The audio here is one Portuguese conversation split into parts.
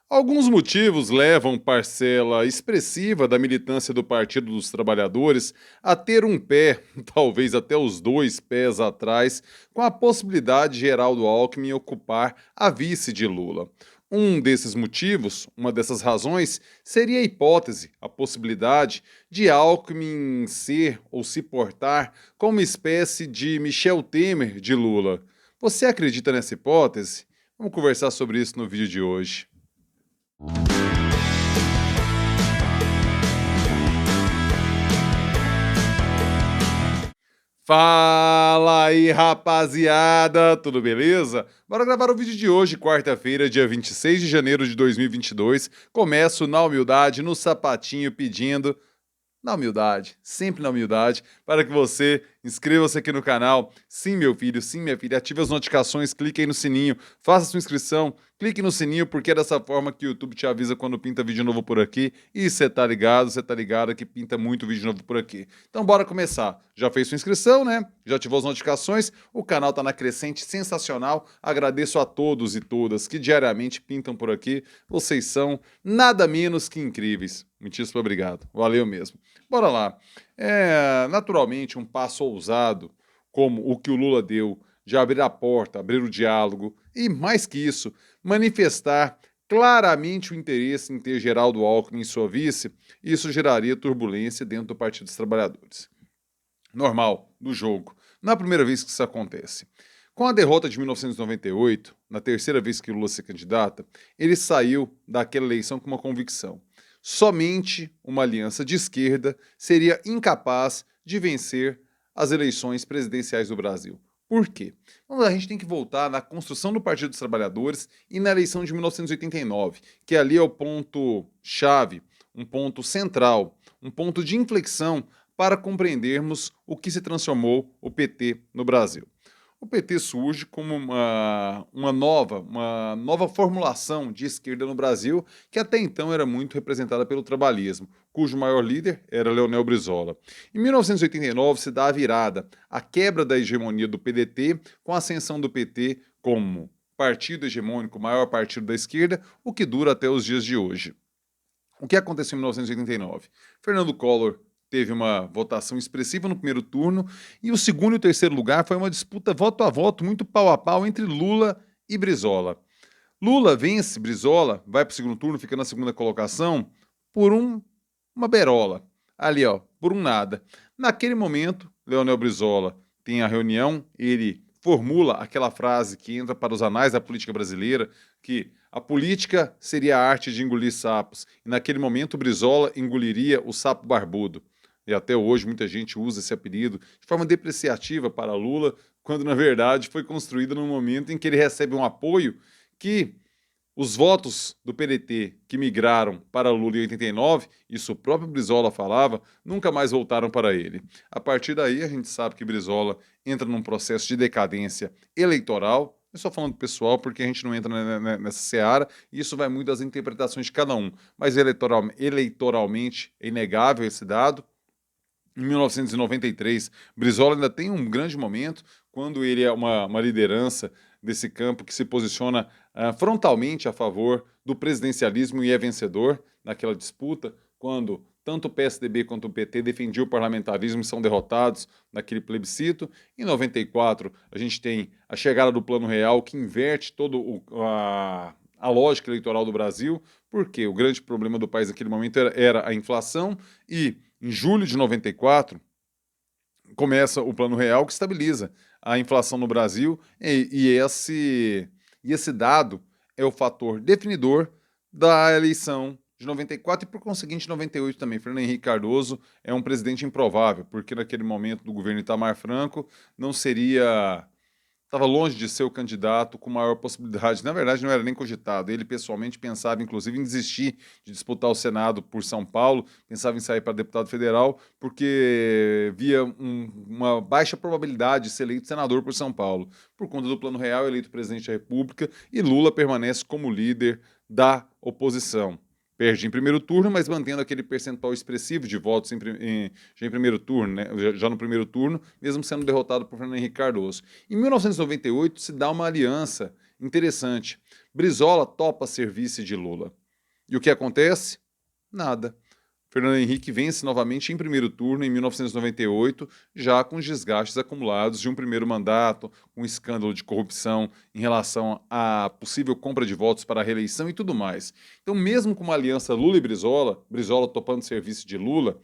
Alguns motivos levam parcela expressiva da militância do Partido dos Trabalhadores a ter um pé, talvez até os dois pés atrás, com a possibilidade de Geraldo Alckmin ocupar a vice de Lula. Um desses motivos, uma dessas razões, seria a hipótese, a possibilidade de Alckmin ser ou se portar como uma espécie de Michel Temer de Lula. Você acredita nessa hipótese? Vamos conversar sobre isso no vídeo de hoje. Fala aí, rapaziada, tudo beleza? Bora gravar o vídeo de hoje, quarta-feira, dia 26 de janeiro de 2022. Começo na humildade, no sapatinho, pedindo na humildade, sempre na humildade, para que você inscreva-se aqui no canal. Sim, meu filho, sim, minha filha, ative as notificações, clique aí no sininho, faça sua inscrição, clique no sininho, porque é dessa forma que o YouTube te avisa quando pinta vídeo novo por aqui. E você tá ligado que pinta muito vídeo novo por aqui. Então bora começar. Já fez sua inscrição, né? Já ativou as notificações? O canal tá na crescente sensacional. Agradeço a todos e todas que diariamente pintam por aqui. Vocês são nada menos que incríveis. Muitíssimo obrigado. Valeu mesmo. Bora lá. Naturalmente, um passo ousado, como o que o Lula deu, de abrir a porta, abrir o diálogo e, mais que isso, manifestar claramente o interesse em ter Geraldo Alckmin em sua vice, isso geraria turbulência dentro do Partido dos Trabalhadores. Normal, do jogo. Não é a primeira vez que isso acontece. Com a derrota de 1998, na terceira vez que Lula se candidata, ele saiu daquela eleição com uma convicção: somente uma aliança de esquerda seria incapaz de vencer as eleições presidenciais do Brasil. Por quê? Então, a gente tem que voltar na construção do Partido dos Trabalhadores e na eleição de 1989, que ali é o ponto-chave, um ponto central, um ponto de inflexão para compreendermos o que se transformou o PT no Brasil. O PT surge como uma nova formulação de esquerda no Brasil, que até então era muito representada pelo trabalhismo, cujo maior líder era Leonel Brizola. Em 1989 se dá a virada, a quebra da hegemonia do PDT, com a ascensão do PT como partido hegemônico, maior partido da esquerda, o que dura até os dias de hoje. O que aconteceu em 1989? Fernando Collor teve uma votação expressiva no primeiro turno e o segundo e o terceiro lugar foi uma disputa voto a voto, muito pau a pau entre Lula e Brizola. Lula vence Brizola, vai para o segundo turno, fica na segunda colocação por uma berola. Ali, ó, por um nada. Naquele momento, Leonel Brizola tem a reunião, ele formula aquela frase que entra para os anais da política brasileira, que a política seria a arte de engolir sapos. E naquele momento, Brizola engoliria o sapo barbudo. E até hoje muita gente usa esse apelido de forma depreciativa para Lula, quando na verdade foi construído no momento em que ele recebe um apoio que os votos do PDT que migraram para Lula em 89, isso o próprio Brizola falava, nunca mais voltaram para ele. A partir daí, a gente sabe que Brizola entra num processo de decadência eleitoral. Eu só falando pessoal, porque a gente não entra nessa seara, e isso vai muito das interpretações de cada um. Mas eleitoralmente é inegável esse dado. Em 1993, Brizola ainda tem um grande momento, quando ele é uma liderança desse campo que se posiciona frontalmente a favor do presidencialismo e é vencedor naquela disputa, quando tanto o PSDB quanto o PT defendiam o parlamentarismo e são derrotados naquele plebiscito. Em 94, a gente tem a chegada do Plano Real, que inverte toda a lógica eleitoral do Brasil, porque o grande problema do país naquele momento era a inflação, e em julho de 94, começa o Plano Real, que estabiliza a inflação no Brasil, e esse dado é o fator definidor da eleição de 94 e, por conseguinte, 98 também. Fernando Henrique Cardoso é um presidente improvável, porque naquele momento do governo Itamar Franco não seria... Estava longe de ser o candidato com maior possibilidade. Na verdade, não era nem cogitado. Ele pessoalmente pensava, inclusive, em desistir de disputar o Senado por São Paulo, pensava em sair para deputado federal, porque via uma baixa probabilidade de ser eleito senador por São Paulo. Por conta do Plano Real, eleito presidente da República, e Lula permanece como líder da oposição. Perde em primeiro turno, mas mantendo aquele percentual expressivo de votos já em primeiro turno, né? Já no primeiro turno, mesmo sendo derrotado por Fernando Henrique Cardoso. Em 1998 se dá uma aliança Interessante. Brizola topa ser vice de Lula. E o que acontece? Nada. Fernando Henrique vence novamente em primeiro turno em 1998, já com os desgastes acumulados de um primeiro mandato, um escândalo de corrupção em relação à possível compra de votos para a reeleição e tudo mais. Então, mesmo com uma aliança Lula e Brizola, Brizola topando serviço de Lula,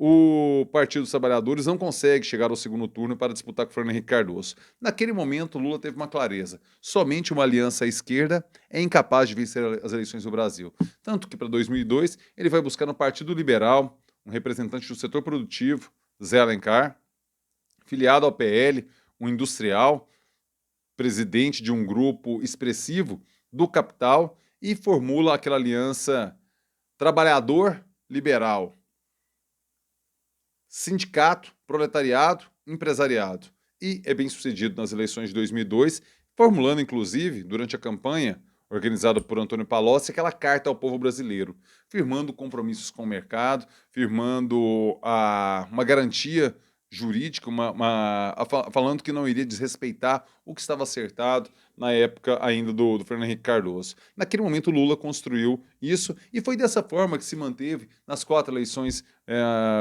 o Partido dos Trabalhadores não consegue chegar ao segundo turno para disputar com Fernando Henrique Cardoso. Naquele momento, Lula teve uma clareza: somente uma aliança à esquerda é incapaz de vencer as eleições do Brasil. Tanto que, para 2002, ele vai buscar no Partido Liberal um representante do setor produtivo, Zé Alencar, filiado ao PL, um industrial, presidente de um grupo expressivo do capital, e formula aquela aliança trabalhador-liberal. Sindicato, proletariado, empresariado. E é bem sucedido nas eleições de 2002, formulando, inclusive, durante a campanha organizada por Antônio Palocci, aquela carta ao povo brasileiro, firmando compromissos com o mercado, firmando uma garantia jurídica, falando que não iria desrespeitar o que estava acertado na época ainda do Fernando Henrique Cardoso. Naquele momento, Lula construiu isso e foi dessa forma que se manteve nas 4 eleições,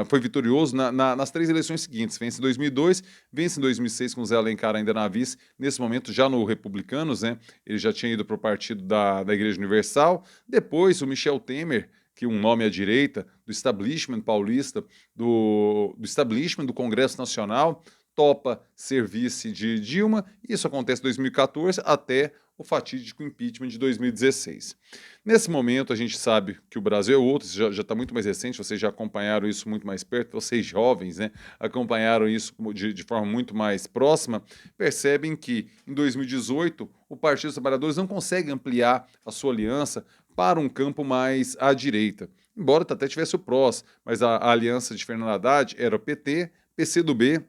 foi vitorioso nas 3 eleições seguintes. Vence em 2002, vence em 2006 com o Zé Alencar ainda na vice, nesse momento já no Republicanos, né? Ele já tinha ido para o partido da Igreja Universal. Depois, o Michel Temer, que um nome à direita, do establishment paulista, do establishment do Congresso Nacional, topa ser vice de Dilma, e isso acontece em 2014 até o fatídico impeachment de 2016. Nesse momento, a gente sabe que o Brasil é outro, já está muito mais recente, vocês já acompanharam isso muito mais perto, vocês jovens, né, acompanharam isso de forma muito mais próxima, percebem que em 2018 o Partido dos Trabalhadores não consegue ampliar a sua aliança para um campo mais à direita. Embora até tivesse o PROS, mas a aliança de Fernando Haddad era o PT, PCdoB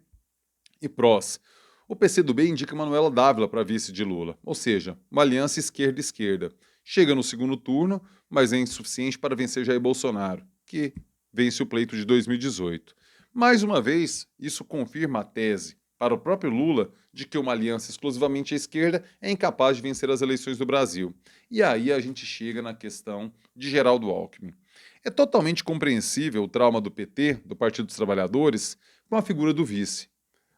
e PROS. O PCdoB indica Manuela Dávila para vice de Lula, ou seja, uma aliança esquerda-esquerda. Chega no segundo turno, mas é insuficiente para vencer Jair Bolsonaro, que vence o pleito de 2018. Mais uma vez, isso confirma a tese para o próprio Lula de que uma aliança exclusivamente à esquerda é incapaz de vencer as eleições do Brasil. E aí a gente chega na questão de Geraldo Alckmin. É totalmente compreensível o trauma do PT, do Partido dos Trabalhadores, com a figura do vice.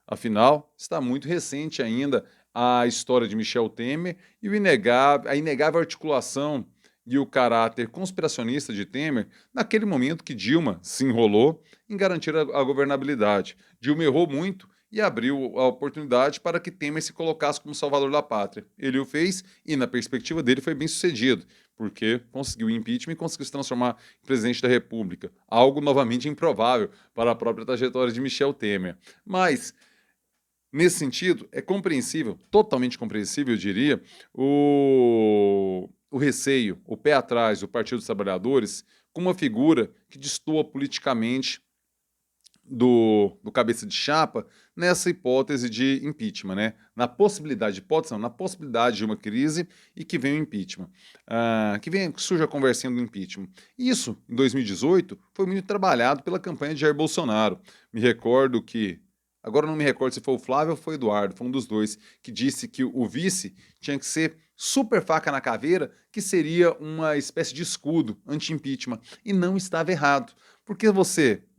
Afinal, está muito recente ainda a história de Michel Temer e a inegável articulação e o caráter conspiracionista de Temer naquele momento que Dilma se enrolou em garantir a governabilidade. Dilma errou muito e abriu a oportunidade para que Temer se colocasse como salvador da pátria. Ele o fez e, na perspectiva dele, foi bem sucedido, porque conseguiu o impeachment e conseguiu se transformar em presidente da República. Algo novamente improvável para a própria trajetória de Michel Temer. Mas nesse sentido, é compreensível, totalmente compreensível, eu diria, o receio, o pé atrás do Partido dos Trabalhadores com uma figura que destoa politicamente do cabeça de chapa nessa hipótese de impeachment, né? Na possibilidade, hipótese não, na possibilidade de uma crise e que venha o impeachment, que surja a conversinha do impeachment. Isso, em 2018, foi muito trabalhado pela campanha de Jair Bolsonaro. Me recordo que agora não me recordo se foi o Flávio ou foi o Eduardo, foi um dos dois, que disse que o vice tinha que ser super faca na caveira, que seria uma espécie de escudo anti-impeachment. E não estava errado. Porque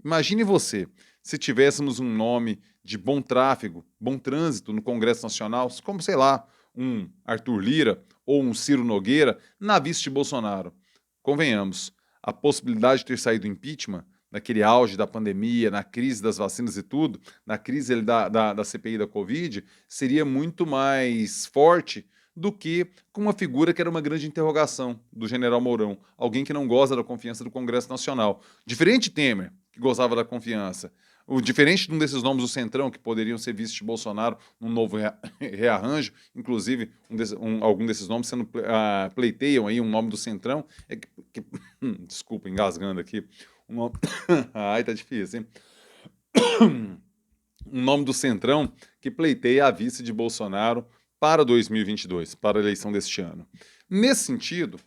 imagine você, se tivéssemos um nome de bom tráfego, bom trânsito no Congresso Nacional, como, sei lá, um Arthur Lira ou um Ciro Nogueira, na vice de Bolsonaro. Convenhamos, a possibilidade de ter saído impeachment naquele auge da pandemia, na crise das vacinas e tudo, na crise da CPI da Covid, seria muito mais forte do que com uma figura que era uma grande interrogação do general Mourão, alguém que não goza da confiança do Congresso Nacional. Diferente de Temer, que gozava da confiança. Diferente de um desses nomes do Centrão, que poderiam ser vice de Bolsonaro num novo rearranjo, inclusive algum desses nomes pleiteiam aí um nome do Centrão, desculpa, engasgando aqui, ai, tá difícil, hein? Um nome do Centrão que pleiteia a vice de Bolsonaro para 2022, para a eleição deste ano. Nesse sentido,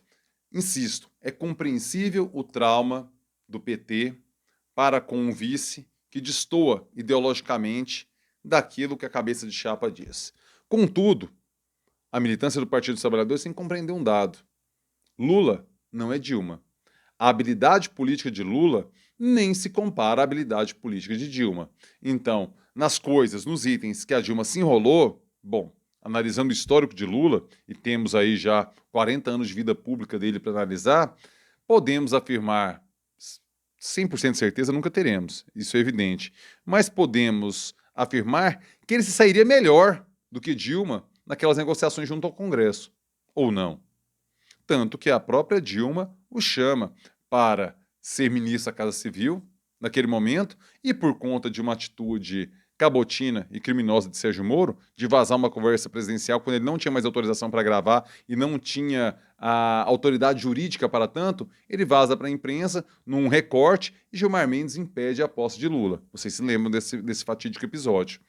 insisto, é compreensível o trauma do PT para com um vice que destoa ideologicamente daquilo que a cabeça de chapa diz. Contudo, A militância do Partido dos Trabalhadores tem que compreender um dado. Lula não é Dilma. A habilidade política de Lula nem se compara à habilidade política de Dilma. Então, nas coisas, nos itens que a Dilma se enrolou, bom, analisando o histórico de Lula, e temos aí já 40 anos de vida pública dele para analisar, podemos afirmar, 100% de certeza nunca teremos, isso é evidente, mas podemos afirmar que ele se sairia melhor do que Dilma naquelas negociações junto ao Congresso, ou não. Tanto que a própria Dilma o chama para ser ministro da Casa Civil naquele momento e por conta de uma atitude cabotina e criminosa de Sérgio Moro, de vazar uma conversa presidencial quando ele não tinha mais autorização para gravar e não tinha a autoridade jurídica para tanto, ele vaza para a imprensa num recorte e Gilmar Mendes impede a posse de Lula. Vocês se lembram desse fatídico episódio.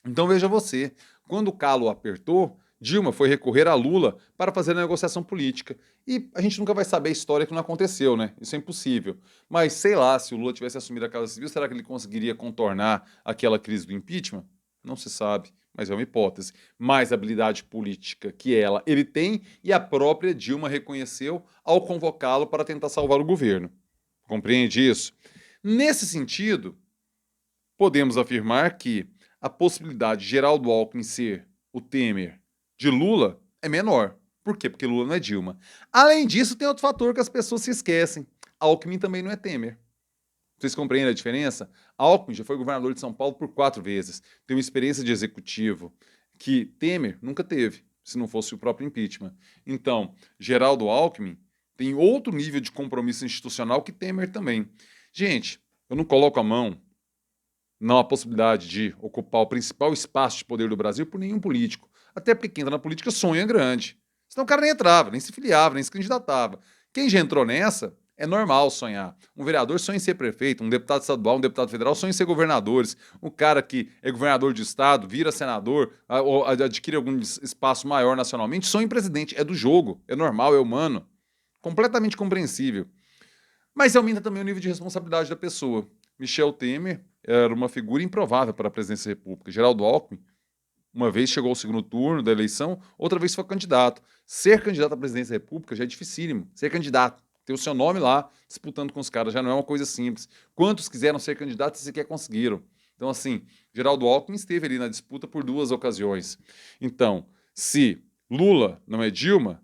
Então veja você, quando o calo apertou, Dilma foi recorrer a Lula para fazer a negociação política. E a gente nunca vai saber a história que não aconteceu, né? Isso é impossível. Mas sei lá, se o Lula tivesse assumido a Casa Civil, será que ele conseguiria contornar aquela crise do impeachment? Não se sabe, mas é uma hipótese. Mais habilidade política que ela, ele tem, e a própria Dilma reconheceu ao convocá-lo para tentar salvar o governo. Compreende isso? Nesse sentido, podemos afirmar que a possibilidade de Geraldo Alckmin ser o Temer de Lula é menor. Por quê? Porque Lula não é Dilma. Além disso, tem outro fator que as pessoas se esquecem. Alckmin também não é Temer. Vocês compreendem a diferença? Alckmin já foi governador de São Paulo por 4 vezes. Tem uma experiência de executivo que Temer nunca teve, se não fosse o próprio impeachment. Então, Geraldo Alckmin tem outro nível de compromisso institucional que Temer também. Gente, eu não coloco a mão na possibilidade de ocupar o principal espaço de poder do Brasil por nenhum político. Até porque quem entra na política sonha grande. Senão o cara nem entrava, nem se filiava, nem se candidatava. Quem já entrou nessa, é normal sonhar. Um vereador sonha em ser prefeito, um deputado estadual, um deputado federal sonha em ser governadores. Um cara que é governador de estado, vira senador, ou adquire algum espaço maior nacionalmente, sonha em presidente. É do jogo, é normal, é humano. Completamente compreensível. Mas aumenta também o nível de responsabilidade da pessoa. Michel Temer era uma figura improvável para a presidência da República. Geraldo Alckmin, uma vez chegou ao segundo turno da eleição, outra vez foi candidato. Ser candidato à presidência da República já é dificílimo. Ser candidato, ter o seu nome lá, disputando com os caras, já não é uma coisa simples. Quantos quiseram ser candidatos e sequer conseguiram? Então, assim, Geraldo Alckmin esteve ali na disputa por 2 ocasiões. Então, se Lula não é Dilma,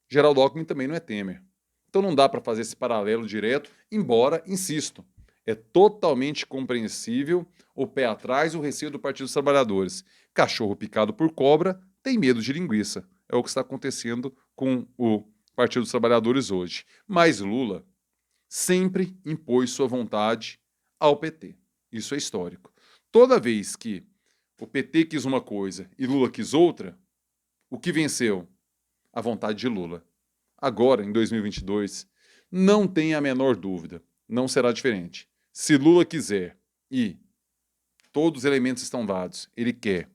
Geraldo Alckmin também não é Temer. Então não dá para fazer esse paralelo direto, embora, insisto, é totalmente compreensível o pé atrás e o receio do Partido dos Trabalhadores. Cachorro picado por cobra tem medo de linguiça. É o que está acontecendo com o Partido dos Trabalhadores hoje. Mas Lula sempre impôs sua vontade ao PT. Isso é histórico. Toda vez que o PT quis uma coisa e Lula quis outra, o que venceu? A vontade de Lula. Agora, em 2022, não tem a menor dúvida, não será diferente. Se Lula quiser e todos os elementos estão dados, ele quer.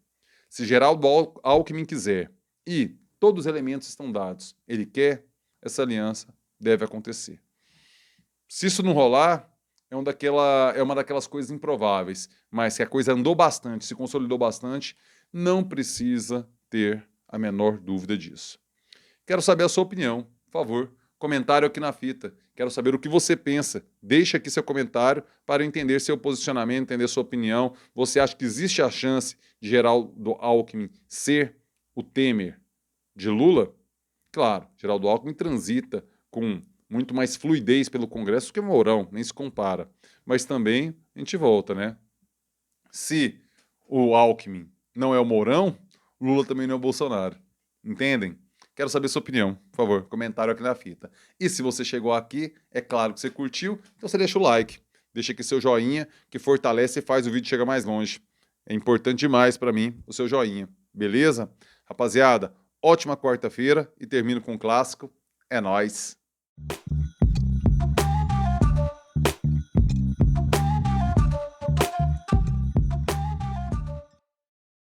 Se Geraldo Alckmin quiser e todos os elementos estão dados, ele quer, essa aliança deve acontecer. Se isso não rolar, é uma daquelas coisas improváveis, mas se a coisa andou bastante, se consolidou bastante, não precisa ter a menor dúvida disso. Quero saber a sua opinião, por favor, comentário aqui na fita. Quero saber o que você pensa. Deixe aqui seu comentário para eu entender seu posicionamento, entender sua opinião. Você acha que existe a chance de Geraldo Alckmin ser o Temer de Lula? Claro, Geraldo Alckmin transita com muito mais fluidez pelo Congresso que o Mourão, nem se compara. Mas também a gente volta, né? Se o Alckmin não é o Mourão, Lula também não é o Bolsonaro. Entendem? Quero saber sua opinião, por favor, comentário aqui na fita. E se você chegou aqui, é claro que você curtiu, então você deixa o like, deixa aqui seu joinha, que fortalece e faz o vídeo chegar mais longe. É importante demais para mim o seu joinha, beleza? Rapaziada, ótima quarta-feira e termino com um clássico. É nóis!